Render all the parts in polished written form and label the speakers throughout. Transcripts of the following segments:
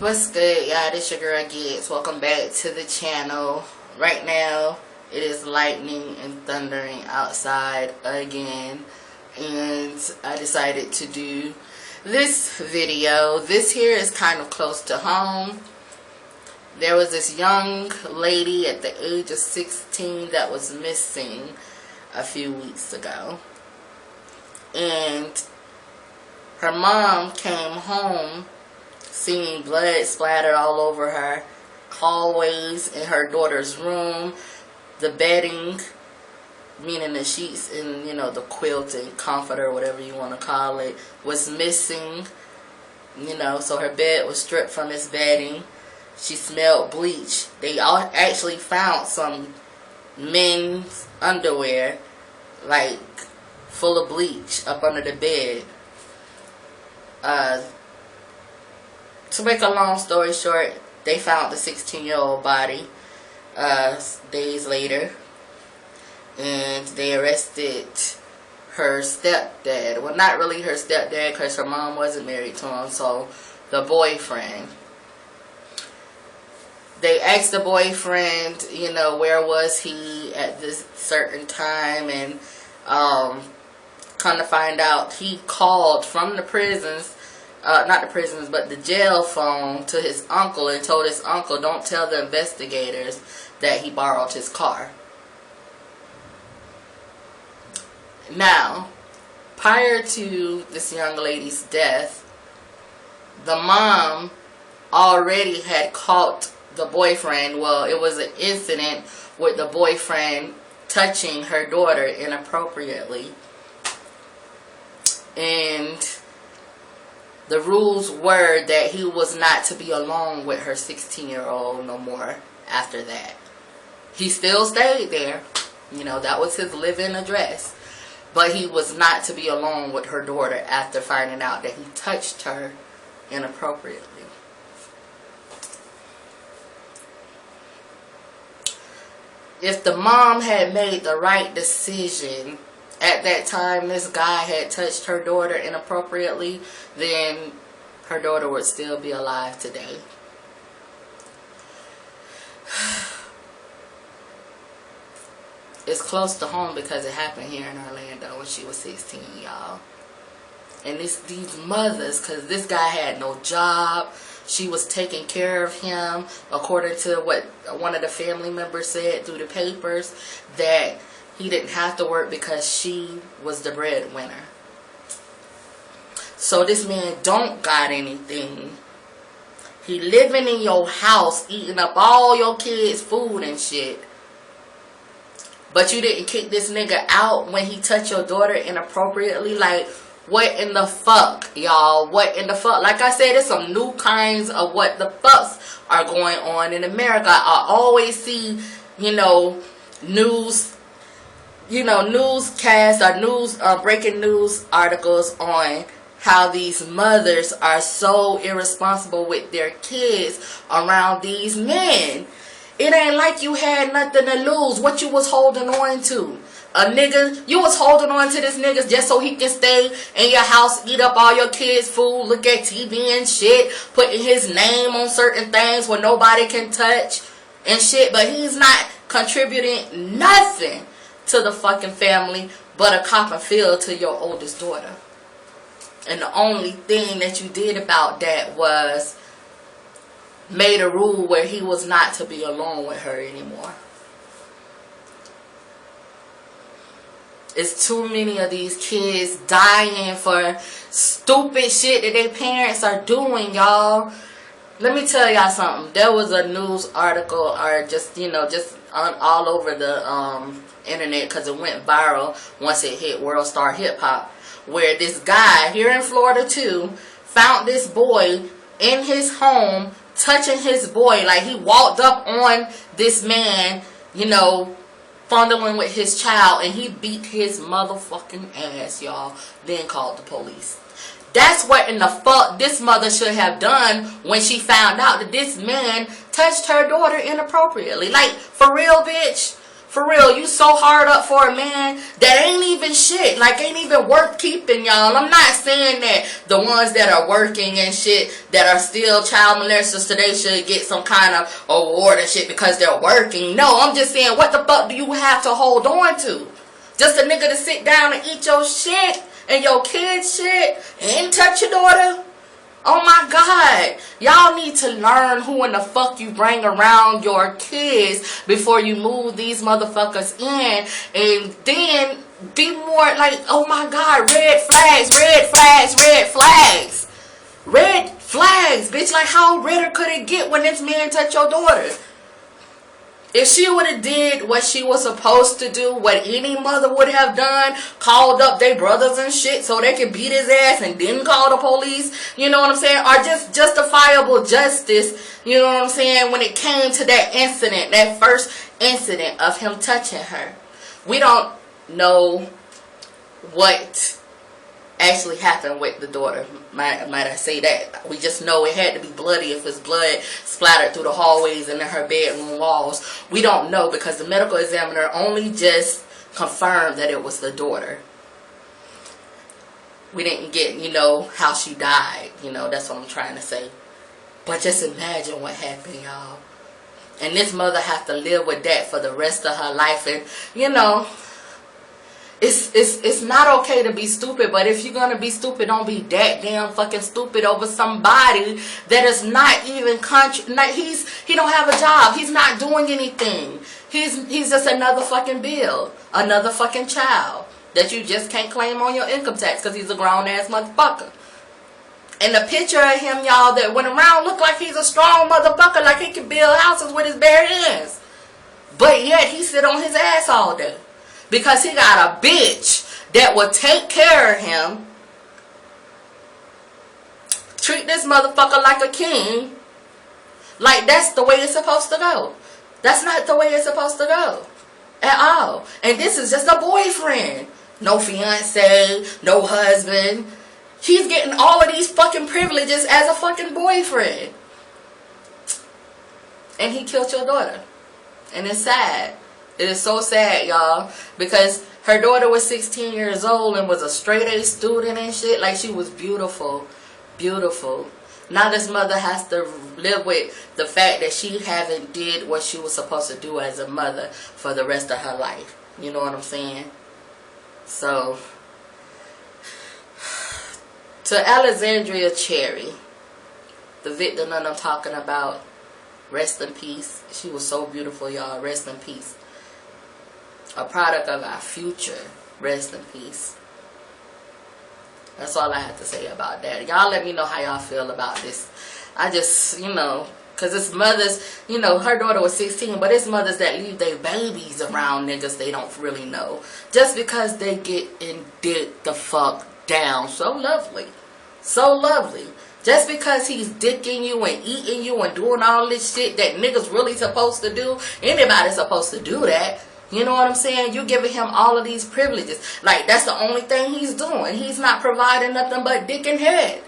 Speaker 1: What's good, y'all? This your girl Gibbs. Welcome back to the channel. Right now, it is lightning and thundering outside again, and I decided to do this video. This here is kind of close to home. There was this young lady at the age of 16 that was missing a few weeks ago, and her mom came home seeing blood splatter all over her hallways, in her daughter's room. The bedding, meaning the sheets and, the quilting, comforter, whatever you want to call it, was missing. So her bed was stripped from its bedding. She smelled bleach. They all actually found some men's underwear, like, full of bleach up under the bed. To make a long story short, they found the 16-year-old body days later, and they arrested her stepdad. Well, not really her stepdad, because her mom wasn't married to him, so the boyfriend. They asked the boyfriend, where was he at this certain time, and come to find out, he called from the prisons, not the prisons, but the jail phone, to his uncle and told his uncle, don't tell the investigators that he borrowed his car. Now, prior to this young lady's death, the mom already had caught the boyfriend. Well, it was an incident with the boyfriend touching her daughter inappropriately. And the rules were that he was not to be alone with her 16-year-old no more after that. He still stayed there. That was his live-in address. But he was not to be alone with her daughter after finding out that he touched her inappropriately. If the mom had made the right decision at that time this guy had touched her daughter inappropriately, then her daughter would still be alive today. It's close to home because it happened here in Orlando when she was 16, y'all. And these mothers, because this guy had no job. She was taking care of him, according to what one of the family members said through the papers, that he didn't have to work because she was the breadwinner. So this man don't got anything. He living in your house, eating up all your kids' food and shit. But you didn't kick this nigga out when he touched your daughter inappropriately. Like, what in the fuck, y'all? What in the fuck? Like I said, there's some new kinds of what the fucks are going on in America. I always see, news, newscasts or breaking news articles on how these mothers are so irresponsible with their kids around these men. It ain't like you had nothing to lose. What you was holding on to? A nigga, you was holding on to this nigga just so he can stay in your house, eat up all your kids' food, look at TV and shit, putting his name on certain things where nobody can touch and shit, but he's not contributing nothing to the fucking family but a cop and fill to your oldest daughter. And the only thing that you did about that was made a rule where he was not to be alone with her anymore. It's too many of these kids dying for stupid shit that their parents are doing, y'all. Let me tell y'all something. There was a news article, or just all over the internet, because it went viral once it hit World Star Hip Hop, where this guy here in Florida too found this boy in his home touching his boy. Like, he walked up on this man, fondling with his child, and he beat his motherfucking ass, y'all. Then called the police. That's what in the fuck this mother should have done when she found out that this man touched her daughter inappropriately. Like, for real, bitch. For real, you so hard up for a man that ain't even shit. Like, ain't even worth keeping, y'all. I'm not saying that the ones that are working and shit, that are still child molesters, so they should get some kind of award and shit because they're working. No, I'm just saying, what the fuck do you have to hold on to? Just a nigga to sit down and eat your shit and your kids' shit and touch your daughter? Oh my God. Y'all need to learn who in the fuck you bring around your kids before you move these motherfuckers in. And then be more like, oh my God, red flags, red flags, red flags. Red flags, bitch. Like, how redder could it get when this man touched your daughter? If she would have did what she was supposed to do, what any mother would have done, called up their brothers and shit so they could beat his ass and didn't call the police, you know what I'm saying? Or just justifiable justice, you know what I'm saying, when it came to that incident, that first incident of him touching her. We don't know what actually happened with the daughter. Might I say that? We just know it had to be bloody if it's blood splattered through the hallways and in her bedroom walls. We don't know because the medical examiner only just confirmed that it was the daughter. We didn't get, you know, how she died. You know, that's what I'm trying to say. But just imagine what happened, y'all. And this mother have to live with that for the rest of her life. And, you know, It's not okay to be stupid, but if you're gonna be stupid, don't be that damn fucking stupid over somebody that is not even he don't have a job. He's not doing anything. He's just another fucking bill, another fucking child that you just can't claim on your income tax because he's a grown ass motherfucker. And the picture of him, y'all, that went around looked like he's a strong motherfucker, like he can build houses with his bare hands, but yet he sit on his ass all day. Because he got a bitch that will take care of him, treat this motherfucker like a king. Like, that's the way it's supposed to go. That's not the way it's supposed to go at all. And this is just a boyfriend. No fiance, no husband. He's getting all of these fucking privileges as a fucking boyfriend. And he killed your daughter. And it's sad. It is so sad, y'all, because her daughter was 16 years old and was a straight A student and shit. Like, she was beautiful, beautiful. Now this mother has to live with the fact that she haven't did what she was supposed to do as a mother for the rest of her life. You know what I'm saying? So, to Alexandria Cherry, the victim that I'm talking about, rest in peace. She was so beautiful, y'all. Rest in peace. A product of our future. Rest in peace. That's all I have to say about that. Y'all let me know how y'all feel about this. I just, you know, because it's mothers, you know, her daughter was 16, but it's mothers that leave their babies around niggas they don't really know. Just because they get and dick the fuck down. So lovely. So lovely. Just because he's dicking you and eating you and doing all this shit that niggas really supposed to do. Anybody's supposed to do that. You know what I'm saying? You giving him all of these privileges. Like, that's the only thing he's doing. He's not providing nothing but dick and head.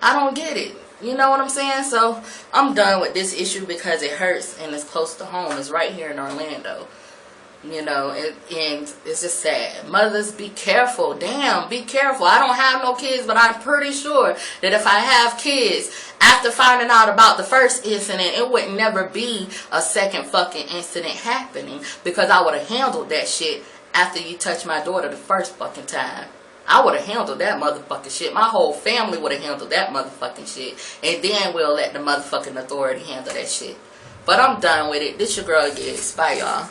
Speaker 1: I don't get it. You know what I'm saying? So, I'm done with this issue because it hurts and it's close to home. It's right here in Orlando. You know, and it's just sad. Mothers, be careful. Damn, be careful. I don't have no kids, but I'm pretty sure that if I have kids, after finding out about the first incident, it would never be a second fucking incident happening because I would have handled that shit after you touched my daughter the first fucking time. I would have handled that motherfucking shit. My whole family would have handled that motherfucking shit. And then we'll let the motherfucking authority handle that shit. But I'm done with it. This your girl Gigs. Bye, y'all.